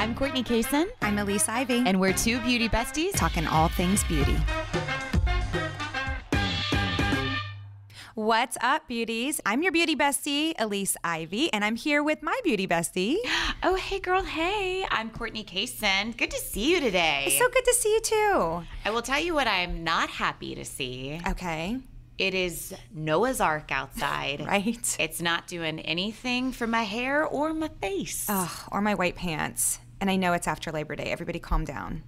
I'm Courtney Kason. I'm Elise Ivy. And we're two beauty besties talking all things beauty. What's up, beauties? I'm your beauty bestie, Elise Ivy, and I'm here with my beauty bestie. Oh, hey, girl. Hey, I'm Courtney Kason. Good to see you today. It's so good to see you, too. I will tell you what I'm not happy to see. Okay. It is Noah's Ark outside. Right. It's not doing anything for my hair or my face. Oh, or my white pants. And I know it's after Labor Day. Everybody calm down.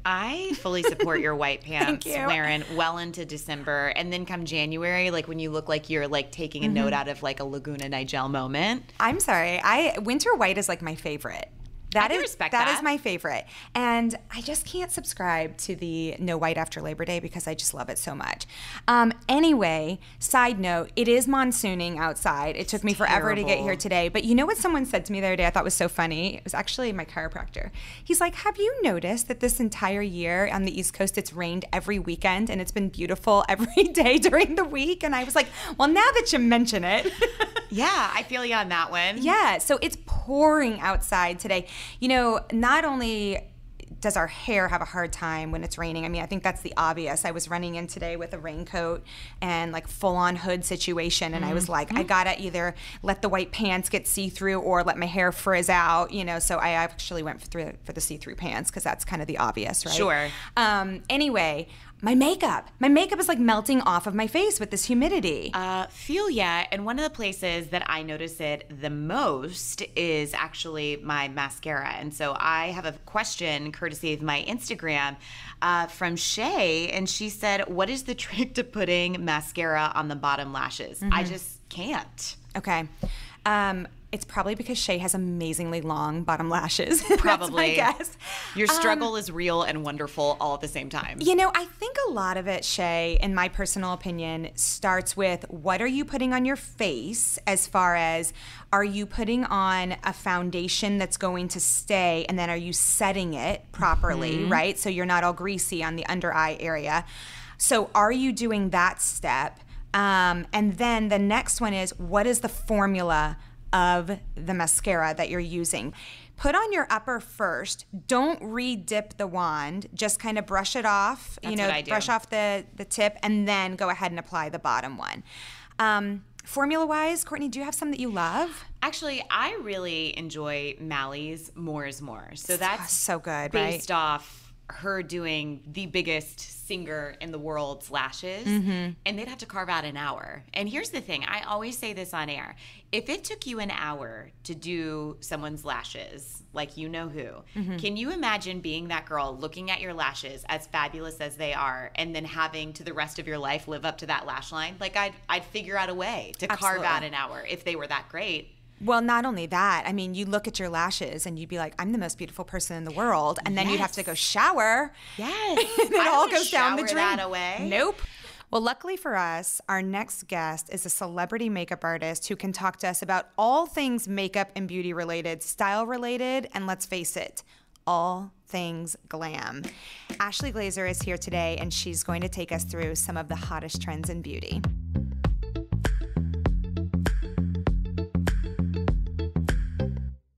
I fully support your white pants, Thank you. wearing well into December. And then come January, like when you look like you're like taking a note out of like a Laguna Nigel moment. I'm sorry. Winter white is like my favorite. I can respect that. That is my favorite. And I just can't subscribe to the no white after Labor Day because I just love it so much. Anyway, side note, it is monsooning outside. It took me forever to get here today. But you know what someone said to me the other day I thought was so funny? It was actually my chiropractor. He's like, have you noticed that this entire year on the East Coast it's rained every weekend and it's been beautiful every day during the week? And I was like, well, now that you mention it. Yeah, I feel you on that one. Yeah, so it's pouring outside today. You know, not only does our hair have a hard time when it's raining, I mean, I think that's the obvious. I was running in today with a raincoat and like full-on hood situation, and I was like, I gotta either let the white pants get see-through or let my hair frizz out, you know, so I actually went for the see-through pants because that's kind of the obvious, right? Sure. Anyway, my makeup is like melting off of my face with this humidity. Feel ya. And one of the places that I notice it the most is actually my mascara. And so I have a question courtesy of my Instagram from Shay. And she said, what is the trick to putting mascara on the bottom lashes? I just can't. Okay. It's probably because Shay has amazingly long bottom lashes. Probably. That's my guess. Your struggle is real and wonderful all at the same time. You know, I think a lot of it, Shay, in my personal opinion, starts with what are you putting on your face as far as are you putting on a foundation that's going to stay and then are you setting it properly, right? So you're not all greasy on the under eye area. So are you doing that step? And then the next one is what is the formula of the mascara that you're using? Put on your upper first. Don't re-dip the wand. Just kind of brush it off. That's what I do. Brush off the tip and then go ahead and apply the bottom one. Formula-wise, Courtney, do you have some that you love? Actually, I really enjoy Mally's More is More. So that's so good, based off her doing the biggest singer in the world's lashes, and they'd have to carve out an hour. And here's the thing, I always say this on air. If it took you an hour to do someone's lashes, like you know who, can you imagine being that girl looking at your lashes as fabulous as they are and then having to the rest of your life live up to that lash line? Like I'd figure out a way to carve out an hour if they were that great. Well, not only that, I mean, you look at your lashes and you'd be like, I'm the most beautiful person in the world. And then you'd have to go shower. Yes. And it all goes down the drain. That away. Nope. Well, luckily for us, our next guest is a celebrity makeup artist who can talk to us about all things makeup and beauty related, style related, and let's face it, all things glam. Ashlee Glazer is here today, and she's going to take us through some of the hottest trends in beauty.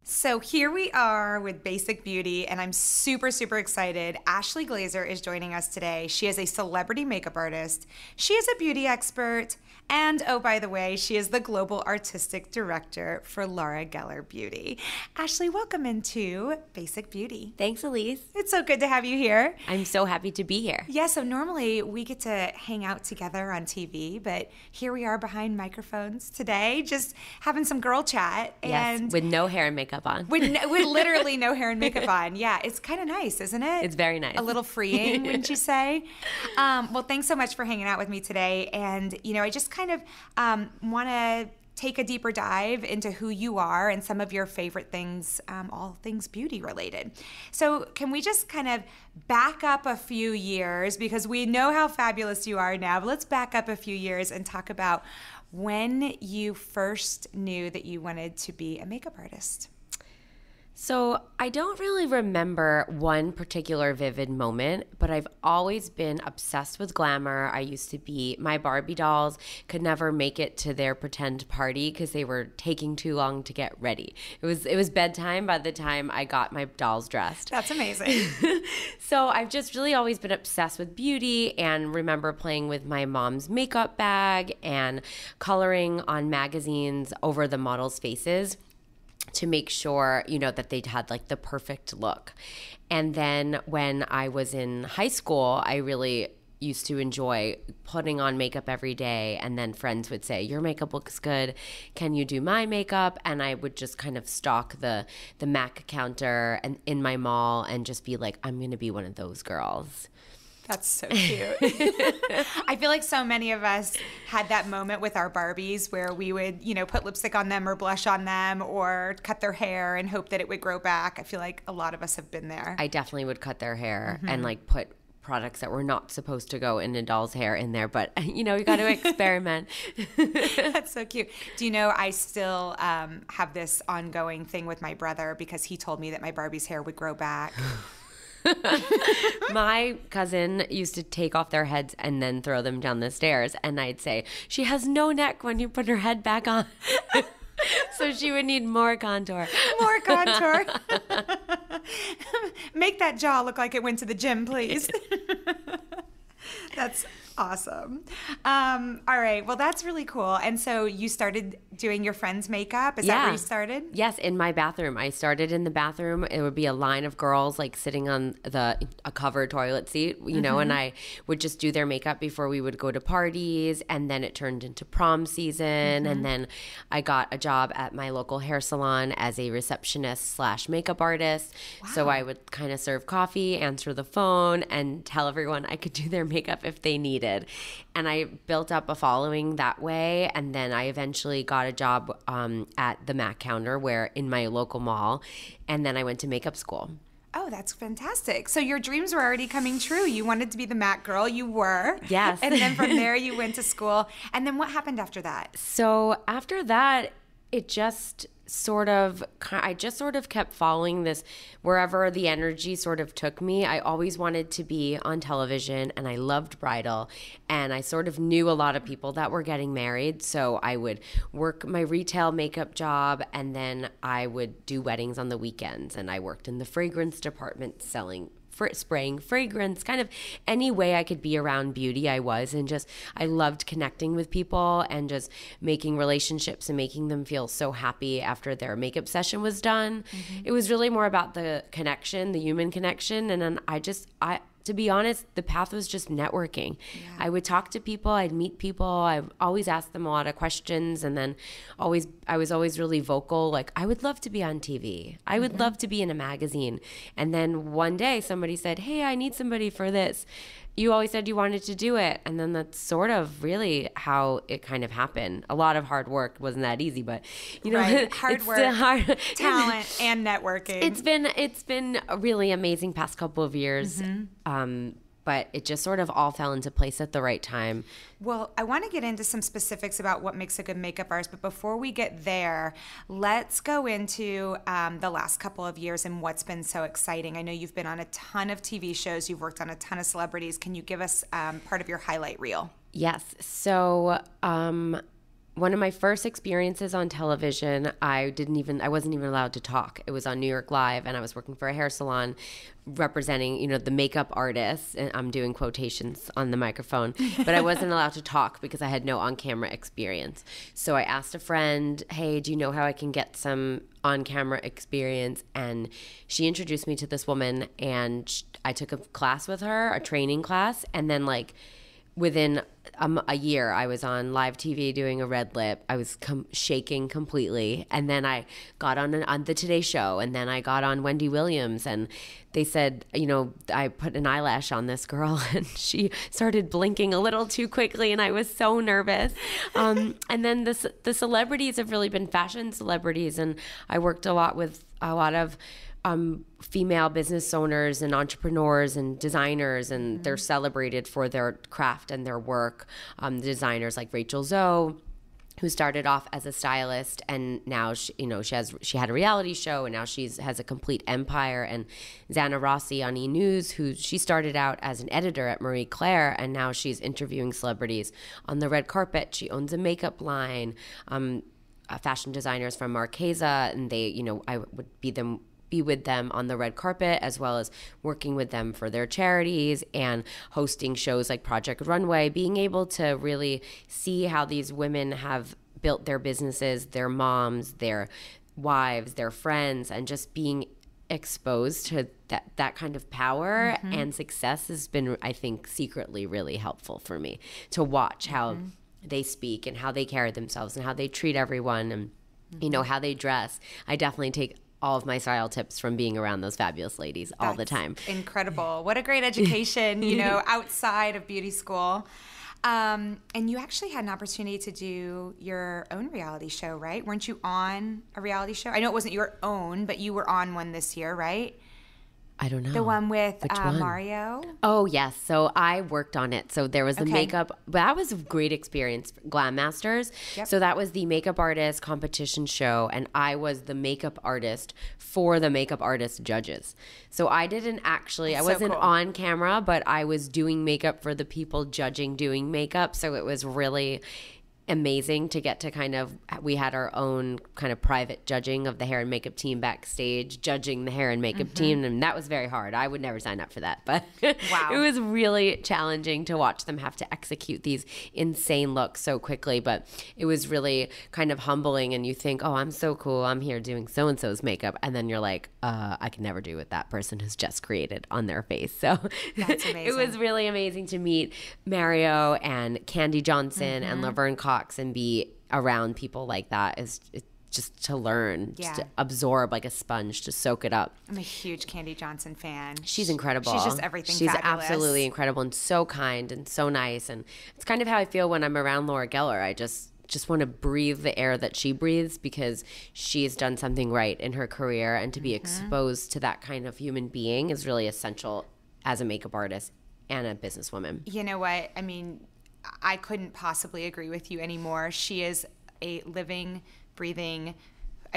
So here we are with Basic Beauty, and I'm super, super excited. Ashlee Glazer is joining us today. She is a celebrity makeup artist. She is a beauty expert. And, oh, by the way, she is the global artistic director for Laura Geller Beauty. Ashlee, welcome into Basic Beauty. Thanks, Elise. It's so good to have you here. I'm so happy to be here. Yeah, so normally we get to hang out together on TV, but here we are behind microphones today, just having some girl chat. Yes, and with no hair and makeup on. With literally no hair and makeup on. Yeah, it's kind of nice, isn't it? It's very nice. A little freeing, wouldn't you say? Well, thanks so much for hanging out with me today. And, you know, I just kind of want to take a deeper dive into who you are and some of your favorite things, all things beauty related. So can we just kind of back up a few years, because we know how fabulous you are now, but let's back up a few years and talk about when you first knew that you wanted to be a makeup artist. So I don't really remember one particular vivid moment, but I've always been obsessed with glamour. I used to be, my Barbie dolls could never make it to their pretend party because they were taking too long to get ready. It was bedtime by the time I got my dolls dressed. That's amazing. So I've just really always been obsessed with beauty, and remember playing with my mom's makeup bag and coloring on magazines over the models' faces to make sure, that they'd had like the perfect look. And then when I was in high school, I really used to enjoy putting on makeup every day, and then friends would say, your makeup looks good, can you do my makeup? And I would just kind of stalk the MAC counter and in my mall and just be like, I'm gonna be one of those girls. That's so cute. I feel like so many of us had that moment with our Barbies where we would, put lipstick on them or blush on them or cut their hair and hope that it would grow back. I feel like a lot of us have been there. I definitely would cut their hair and like put products that were not supposed to go in a doll's hair in there, but you got to experiment. That's so cute. Do you know I still have this ongoing thing with my brother because he told me that my Barbie's hair would grow back. My cousin used to take off their heads and then throw them down the stairs, and I'd say, she has no neck when you put her head back on. So she would need more contour. More contour. Make that jaw look like it went to the gym, please. That's awesome. All right. Well, that's really cool. And so you started doing your friend's makeup? Is that where you started? Yes, in my bathroom. I started in the bathroom. It would be a line of girls like sitting on a covered toilet seat, and I would just do their makeup before we would go to parties. And then it turned into prom season. And then I got a job at my local hair salon as a receptionist / makeup artist. Wow. So I would kind of serve coffee, answer the phone, and tell everyone I could do their makeup if they needed. And I built up a following that way. And then I eventually got a job at the MAC counter in my local mall. And then I went to makeup school. Oh, that's fantastic. So your dreams were already coming true. You wanted to be the MAC girl. You were. Yes. And then from there you went to school. And then what happened after that? So after that, I just sort of kept following this wherever the energy sort of took me. I always wanted to be on television, and I loved bridal, and I sort of knew a lot of people that were getting married, so I would work my retail makeup job, and then I would do weddings on the weekends, and I worked in the fragrance department selling spraying fragrance, kind of any way I could be around beauty I was, and just I loved connecting with people and just making relationships and making them feel so happy after their makeup session was done. It was really more about the connection, the human connection, and then I to be honest, the path was just networking. Yeah. I would talk to people, I'd meet people, I always asked them a lot of questions, and then I was always really vocal, like, I would love to be on TV. I would love to be in a magazine. And then one day somebody said, hey, I need somebody for this. You always said you wanted to do it. And then that's sort of really how it kind of happened. A lot of hard work. Wasn't that easy, but right. Hard work, talent, and networking. It's been a really amazing past couple of years. But it just sort of all fell into place at the right time. Well, I want to get into some specifics about what makes a good makeup artist, but before we get there, let's go into the last couple of years and what's been so exciting. I know you've been on a ton of TV shows, you've worked on a ton of celebrities. Can you give us part of your highlight reel? Yes. So one of my first experiences on television, I wasn't even allowed to talk. It was on New York Live, and I was working for a hair salon representing, the makeup artists, and I'm doing quotations on the microphone, but I wasn't allowed to talk because I had no on-camera experience. So I asked a friend, hey, do you know how I can get some on-camera experience? And she introduced me to this woman, and I took a class with her, a training class, and then within a year, I was on live TV doing a red lip. I was shaking completely. And then I got on the Today Show, and then I got on Wendy Williams, and they said, I put an eyelash on this girl, and she started blinking a little too quickly, and I was so nervous. And then the celebrities have really been fashion celebrities, and I worked a lot with a lot of female business owners and entrepreneurs and designers, and they're celebrated for their craft and their work. The designers like Rachel Zoe, who started off as a stylist, and now she had a reality show, and now has a complete empire. And Xana Rossi on E! News, who she started out as an editor at Marie Claire, and now she's interviewing celebrities on the red carpet. She owns a makeup line, fashion designers from Marquesa, and I would be with them on the red carpet, as well as working with them for their charities and hosting shows like Project Runway, being able to really see how these women have built their businesses, their moms, their wives, their friends, and just being exposed to that kind of power and success has been, I think, secretly really helpful for me to watch how they speak and how they carry themselves and how they treat everyone and, how they dress. I definitely take all of my style tips from being around those fabulous ladies all the time. Incredible. What a great education, outside of beauty school. And you actually had an opportunity to do your own reality show, right? Weren't you on a reality show? I know it wasn't your own, but you were on one this year, right? I don't know. The one with Which one? Mario? Oh, yes. So I worked on it. So there was the makeup. That was a great experience. Glam Masters. Yep. So that was the makeup artist competition show. And I was the makeup artist for the makeup artist judges. So I didn't actually, I wasn't on camera, but I was doing makeup for the people judging doing makeup. So it was really amazing to get to we had our own kind of private judging of the hair and makeup team backstage, judging the hair and makeup team, and that was very hard. I would never sign up for that, but wow. It was really challenging to watch them have to execute these insane looks so quickly, but it was really kind of humbling, and you think, oh, I'm so cool, I'm here doing so-and-so's makeup, and then you're like, I can never do what that person has just created on their face. So that's amazing. It was really amazing to meet Mario and Candy Johnson and Laverne Cox and be around people like that is just to learn, just to absorb like a sponge, to soak it up. I'm a huge Candy Johnson fan. She's incredible. She's just everything She's fabulous. Absolutely incredible and so kind and so nice. And it's kind of how I feel when I'm around Laura Geller. I just want to breathe the air that she breathes because she's done something right in her career, and to be exposed to that kind of human being is really essential as a makeup artist and a businesswoman. You know what? I mean, I couldn't possibly agree with you anymore. She is a living, breathing,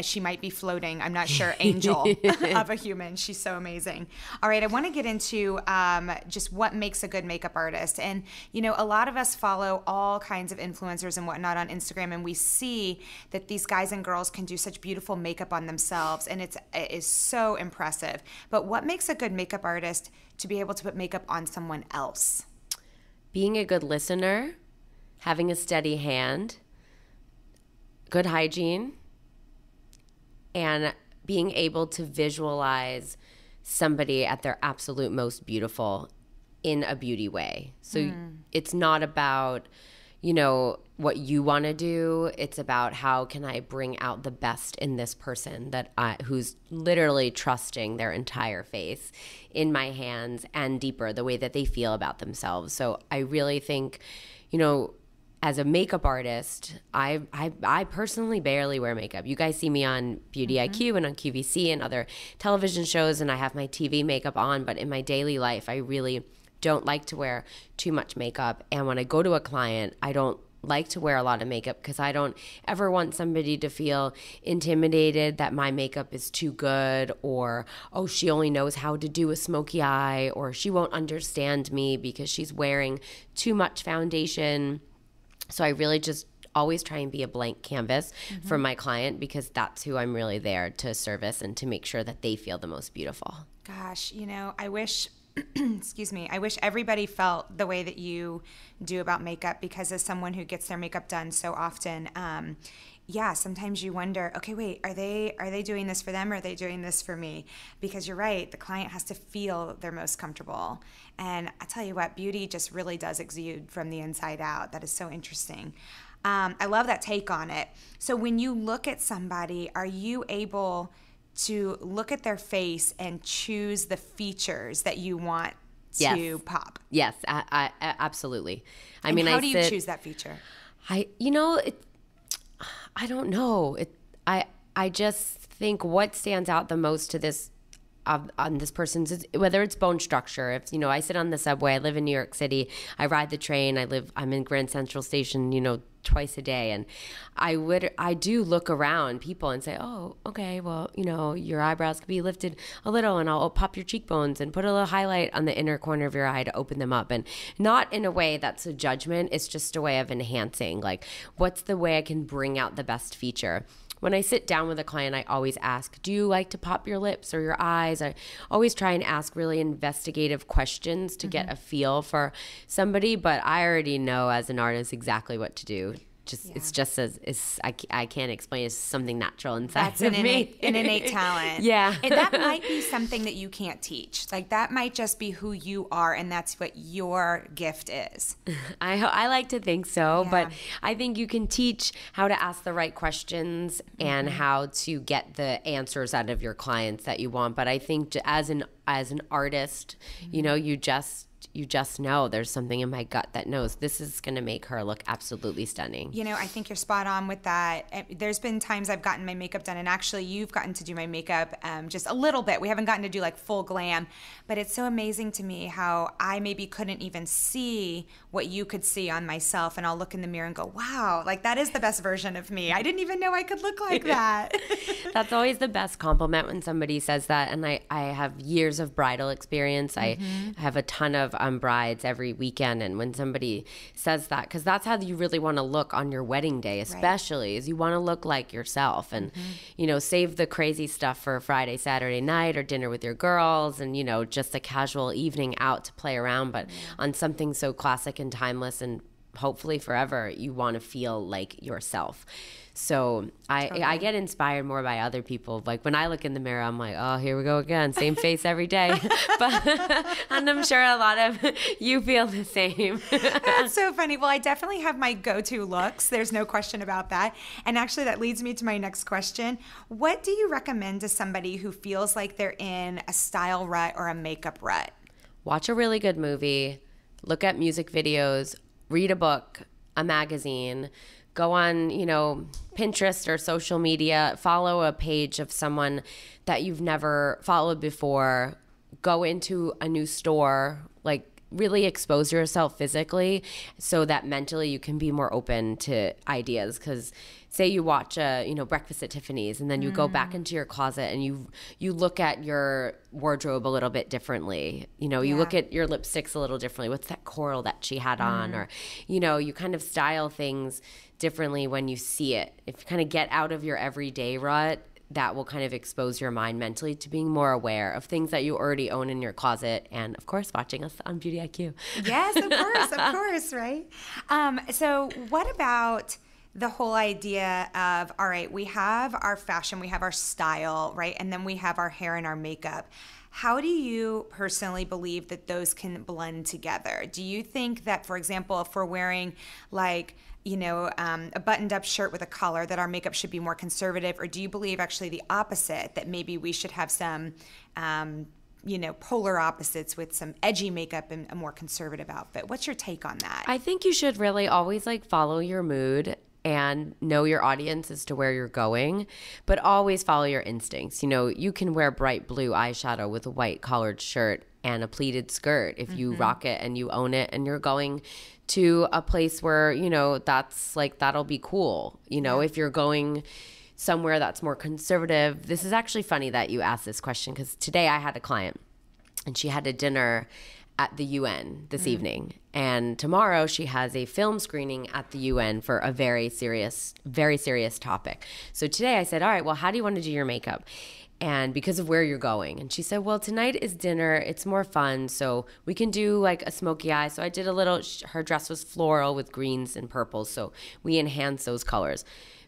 she might be floating, I'm not sure, angel of a human. She's so amazing. All right, I want to get into just what makes a good makeup artist. And, a lot of us follow all kinds of influencers and whatnot on Instagram, and we see that these guys and girls can do such beautiful makeup on themselves, and it is so impressive. But what makes a good makeup artist to be able to put makeup on someone else? Being a good listener, having a steady hand, good hygiene, and being able to visualize somebody at their absolute most beautiful in a beauty way. So it's not about, what you want to do. It's about how can I bring out the best in this person who's literally trusting their entire face in my hands and deeper, the way that they feel about themselves. So I really think, as a makeup artist, I personally barely wear makeup. You guys see me on Beauty IQ and on QVC and other television shows, and I have my TV makeup on, but in my daily life, I really don't like to wear too much makeup. And when I go to a client, I don't like to wear a lot of makeup because I don't ever want somebody to feel intimidated that my makeup is too good, or, oh, she only knows how to do a smoky eye, or she won't understand me because she's wearing too much foundation. So I really just always try and be a blank canvas for my client, because that's who I'm really there to service and to make sure that they feel the most beautiful. Gosh, I wish excuse me, I wish everybody felt the way that you do about makeup, because as someone who gets their makeup done so often, sometimes you wonder, okay, wait, are they doing this for them, or are they doing this for me? Because you're right, the client has to feel their most comfortable. And I tell you what, beauty just really does exude from the inside out. That is so interesting. I love that take on it. So when you look at somebody, are you able to look at their face and choose the features that you want to pop? Yes, I absolutely. How do you choose that feature? I don't know. I just think what stands out the most to this on this person's, whether it's bone structure. If, you know, I sit on the subway, I live in New York City, I ride the train, I'm in Grand Central Station, you know, twice a day. And I do look around people and say, oh, okay, well, you know, your eyebrows could be lifted a little, and I'll pop your cheekbones and put a little highlight on the inner corner of your eye to open them up. And not in a way that's a judgment. It's just a way of enhancing, like, what's the way I can bring out the best feature. When I sit down with a client, I always ask, do you like to pop your lips or your eyes? I always try and ask really investigative questions to get a feel for somebody, but I already know as an artist exactly what to do. It's just I can't explain. It's something natural inside of me. An innate talent. Yeah. And that might be something that you can't teach. Like, that might just be who you are, and that's what your gift is. I like to think so, Yeah. but I think you can teach how to ask the right questions and how to get the answers out of your clients that you want. But I think as an artist, you know, you just know there's something in my gut that knows this is going to make her look absolutely stunning. You know, I think you're spot on with that. There's been times I've gotten my makeup done, and actually you've gotten to do my makeup just a little bit. We haven't gotten to do like full glam, but it's so amazing to me how I maybe couldn't even see what you could see on myself, and I'll look in the mirror and go, wow, like, that is the best version of me. I didn't even know I could look like that. That's always the best compliment when somebody says that. And I have years of bridal experience. I have a ton of brides every weekend. And when somebody says that, because that's how you really want to look on your wedding day, especially, is you want to look like yourself. And, you know, save the crazy stuff for Friday, Saturday night, or dinner with your girls, and, you know, just a casual evening out to play around. But on something so classic and timeless and hopefully forever, you want to feel like yourself. So I get inspired more by other people. Like, when I look in the mirror, I'm like, oh, here we go again. Same face every day. But and I'm sure a lot of you feel the same. That's so funny. Well, I definitely have my go-to looks. There's no question about that. And actually, that leads me to my next question. What do you recommend to somebody who feels like they're in a style rut or a makeup rut? Watch a really good movie. Look at music videos. Read a book, a magazine. Go on, you know, Pinterest or social media, follow a page of someone that you've never followed before. Go into a new store, like, really expose yourself physically so that mentally you can be more open to ideas. Because say you watch Breakfast at Tiffany's, and then you go back into your closet and you look at your wardrobe a little bit differently. You know, you look at your lipsticks a little differently. What's that coral that she had on? Or, you know, you kind of style things differently when you see it. If you kind of get out of your everyday rut, that will kind of expose your mind mentally to being more aware of things that you already own in your closet. And of course, watching us on Beauty IQ. Yes, of course, right? So what about the whole idea of, all right, we have our fashion, we have our style, right? And then we have our hair and our makeup. How do you personally believe that those can blend together? Do you think that, for example, if we're wearing like, you know, a buttoned up shirt with a collar, that our makeup should be more conservative? Or do you believe actually the opposite, that maybe we should have some, you know, polar opposites with some edgy makeup and a more conservative outfit? What's your take on that? I think you should really always like follow your mood and know your audience as to where you're going, but always follow your instincts. You know, you can wear bright blue eyeshadow with a white collared shirt and a pleated skirt if you rock it and you own it, and you're going to a place where, you know, that's like, that'll be cool. You know, if you're going somewhere that's more conservative. This is actually funny that you asked this question, because today I had a client and she had a dinner at the UN this evening. And tomorrow she has a film screening at the UN for a very serious topic. So today I said, all right, well, how do you want to do your makeup? And because of where you're going. And she said, well, tonight is dinner. It's more fun. So we can do like a smoky eye. So I did a little, her dress was floral with greens and purples. So we enhanced those colors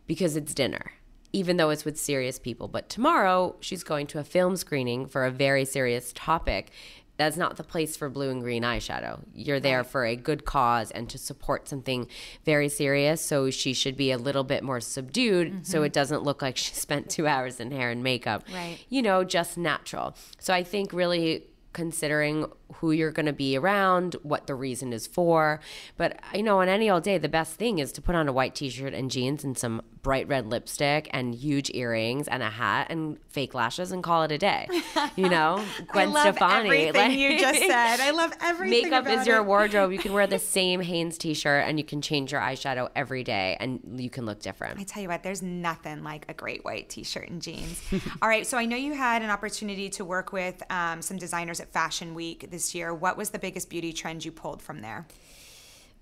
because it's dinner, even though it's with serious people. But tomorrow she's going to a film screening for a very serious topic. That's not the place for blue and green eyeshadow. You're there for a good cause and to support something very serious. So she should be a little bit more subdued so it doesn't look like she spent 2 hours in hair and makeup. Right. You know, just natural. So I think really considering who you're going to be around, what the reason is for. But, you know, on any old day, the best thing is to put on a white t-shirt and jeans and some bright red lipstick and huge earrings and a hat and fake lashes and call it a day. You know, Gwen I love Stefani. everything you just said. I love everything Makeup about is your it. wardrobe. You can wear the same Hanes t-shirt and you can change your eyeshadow every day and you can look different. I tell you what, there's nothing like a great white t-shirt and jeans. All right, so I know you had an opportunity to work with some designers at Fashion Week this year. What was the biggest beauty trend you pulled from there?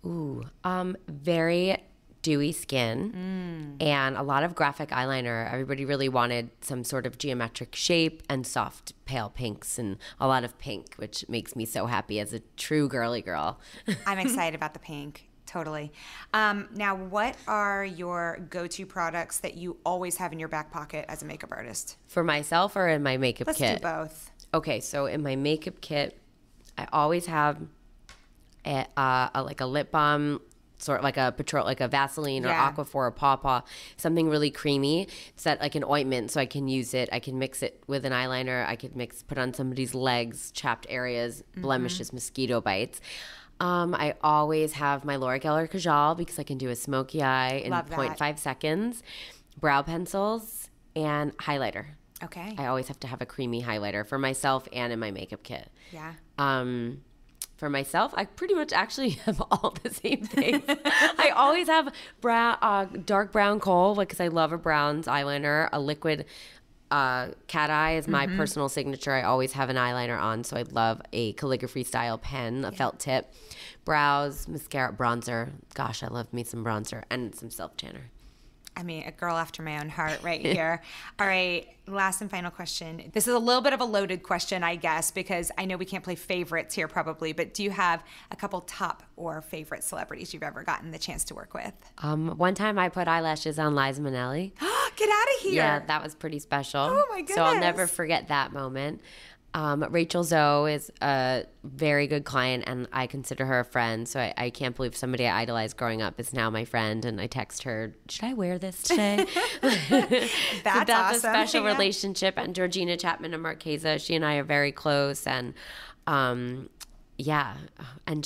Ooh, very dewy skin and a lot of graphic eyeliner. Everybody really wanted some sort of geometric shape and soft pale pinks and a lot of pink, which makes me so happy as a true girly girl. I'm excited about the pink. Totally. Now, what are your go-to products that you always have in your back pocket as a makeup artist? For myself or in my makeup Let's kit? do both. Okay, so in my makeup kit, I always have like a lip balm, sort of like a Vaseline or Aquaphor or Paw Paw, something really creamy. It's that like an ointment, so I can use it. I can mix it with an eyeliner. I could put on somebody's legs, chapped areas, blemishes, mosquito bites. I always have my Laura Geller Kajal because I can do a smoky eye in 0.5 seconds, brow pencils, and highlighter. Okay. I always have to have a creamy highlighter for myself and in my makeup kit. Yeah. For myself, I pretty much actually have all the same things. I always have dark brown kohl because I love a bronze eyeliner. A liquid cat eye is my personal signature. I always have an eyeliner on, so I love a calligraphy style pen, a felt tip. Brows, mascara, bronzer. Gosh, I love me some bronzer and some self tanner. I mean, a girl after my own heart right here. All right, last and final question. This is a little bit of a loaded question, I guess, because I know we can't play favorites here probably, but do you have a couple top or favorite celebrities you've ever gotten the chance to work with? One time I put eyelashes on Liza Minnelli. Get out of here. Yeah, that was pretty special. Oh, my goodness. So I'll never forget that moment. Rachel Zoe is a very good client, and I consider her a friend. So I can't believe somebody I idolized growing up is now my friend. And I text her, should I wear this today? That's a awesome. special relationship. And Georgina Chapman and Marquesa, she and I are very close. And yeah, and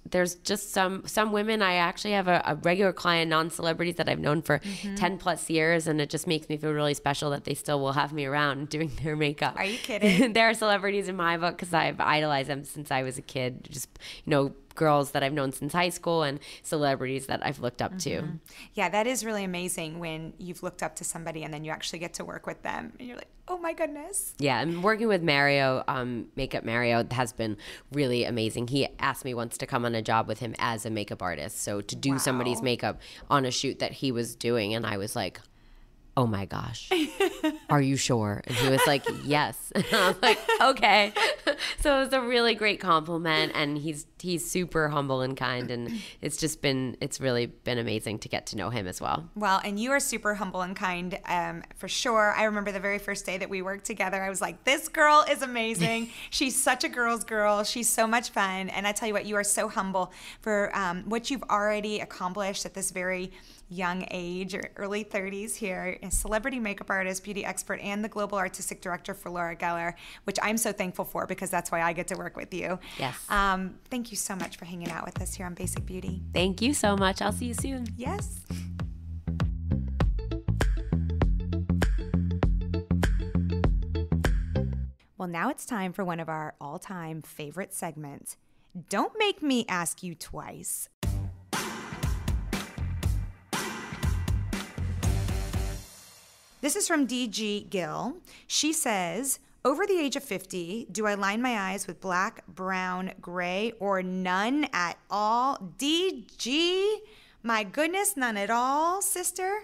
there's just some women. I actually have a regular client, non-celebrities that I've known for 10 plus years, and it just makes me feel really special that they still will have me around doing their makeup. Are you kidding? There are celebrities in my book because I've idolized them since I was a kid. Just, girls that I've known since high school and celebrities that I've looked up to. Yeah, that is really amazing when you've looked up to somebody and then you actually get to work with them and you're like, oh my goodness. Yeah, and working with Mario, Makeup Mario, has been really amazing. He asked me once to come on a job with him as a makeup artist. So to do somebody's makeup on a shoot that he was doing, and I was like, oh my gosh, are you sure? And he was like, yes. And I was like, okay. So it was a really great compliment, and he's super humble and kind, and it's really been amazing to get to know him as well. Well, and you are super humble and kind, for sure. I remember the very first day that we worked together, I was like, this girl is amazing. She's such a girl's girl. She's so much fun. And I tell you what, you are so humble for what you've already accomplished at this very young age, or early 30s here, a celebrity makeup artist, beauty expert, and the global artistic director for Laura Geller, which I'm so thankful for because that's why I get to work with you. Yes. Thank you so much for hanging out with us here on Basic Beauty. Thank you so much. I'll see you soon. Yes. Well, now it's time for one of our all-time favorite segments. Don't make me ask you twice. This is from DG Gill. She says, over the age of 50, do I line my eyes with black, brown, gray, or none at all? DG, my goodness, none at all, sister?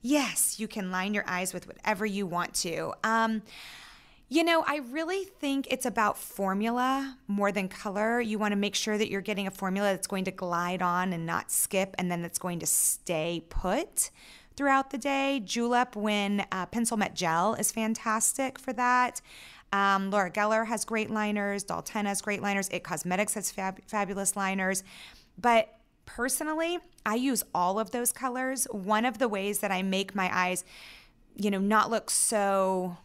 Yes, you can line your eyes with whatever you want to. I really think it's about formula more than color. You want to make sure that you're getting a formula that's going to glide on and not skip, and then that's going to stay put throughout the day. Julep Win Pencil Met Gel is fantastic for that. Laura Geller has great liners. Dalton has great liners. It Cosmetics has fabulous liners. But personally, I use all of those colors. One of the ways that I make my eyes, not look so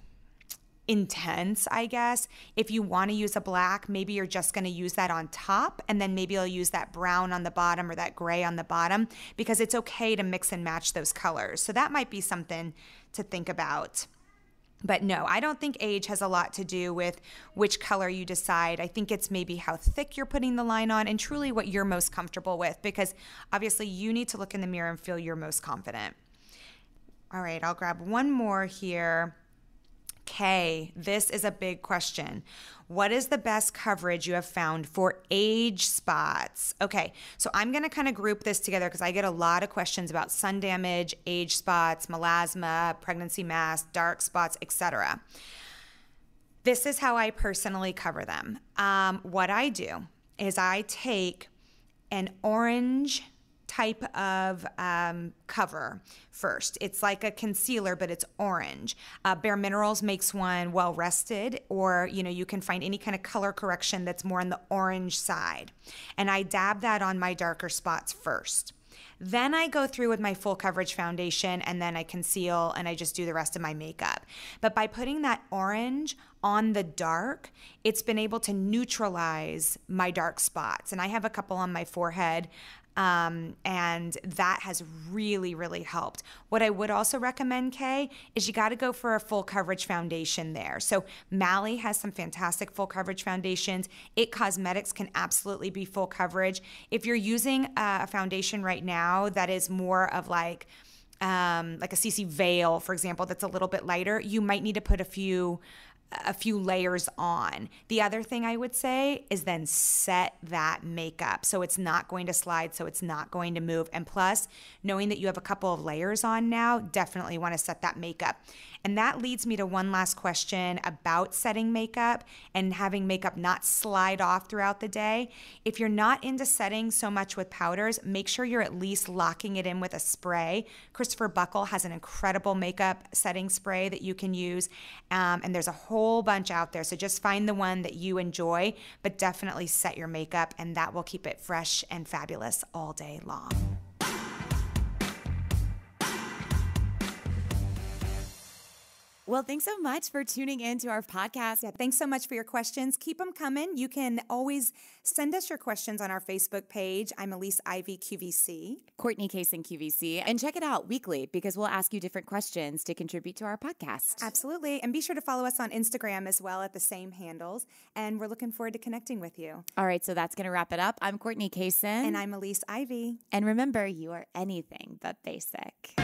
intense, I guess. If you want to use a black, maybe you're just going to use that on top, and then maybe you'll use that brown on the bottom or that gray on the bottom, because it's okay to mix and match those colors. So that might be something to think about. But no, I don't think age has a lot to do with which color you decide. I think it's maybe how thick you're putting the line on and truly what you're most comfortable with, because obviously you need to look in the mirror and feel you're most confident. All right, I'll grab one more here. Okay, this is a big question. What is the best coverage you have found for age spots? Okay, so I'm going to kind of group this together because I get a lot of questions about sun damage, age spots, melasma, pregnancy mass, dark spots, etc. This is how I personally cover them. What I do is I take an orange type of cover first. It's like a concealer, but it's orange. bareMinerals makes one Well Rested, or you can find any kind of color correction that's more on the orange side. And I dab that on my darker spots first. Then I go through with my full coverage foundation, and then I conceal, and I just do the rest of my makeup. But by putting that orange on the dark, it's been able to neutralize my dark spots. And I have a couple on my forehead, and that has really, really helped. What I would also recommend, Kay, is you got to go for a full coverage foundation there. So Mally has some fantastic full coverage foundations. It Cosmetics can absolutely be full coverage. If you're using a foundation right now that is more of like a CC Veil, for example, that's a little bit lighter, you might need to put a few layers on. The other thing I would say is then set that makeup so it's not going to slide, so it's not going to move. And plus, knowing that you have a couple of layers on now, definitely want to set that makeup. And that leads me to one last question about setting makeup and having makeup not slide off throughout the day. If you're not into setting so much with powders, make sure you're at least locking it in with a spray. Christopher Buckle has an incredible makeup setting spray that you can use, and there's a whole bunch out there. So just find the one that you enjoy, but definitely set your makeup, and that will keep it fresh and fabulous all day long. Well, thanks so much for tuning in to our podcast. Yeah, thanks so much for your questions. Keep them coming. You can always send us your questions on our Facebook page. I'm Elise Ivy QVC. Courtney Casing QVC. And check it out weekly because we'll ask you different questions to contribute to our podcast. Absolutely. And be sure to follow us on Instagram as well at the same handles. And we're looking forward to connecting with you. All right, so that's going to wrap it up. I'm Courtney Casing. And I'm Elise Ivy. And remember, you are anything but basic.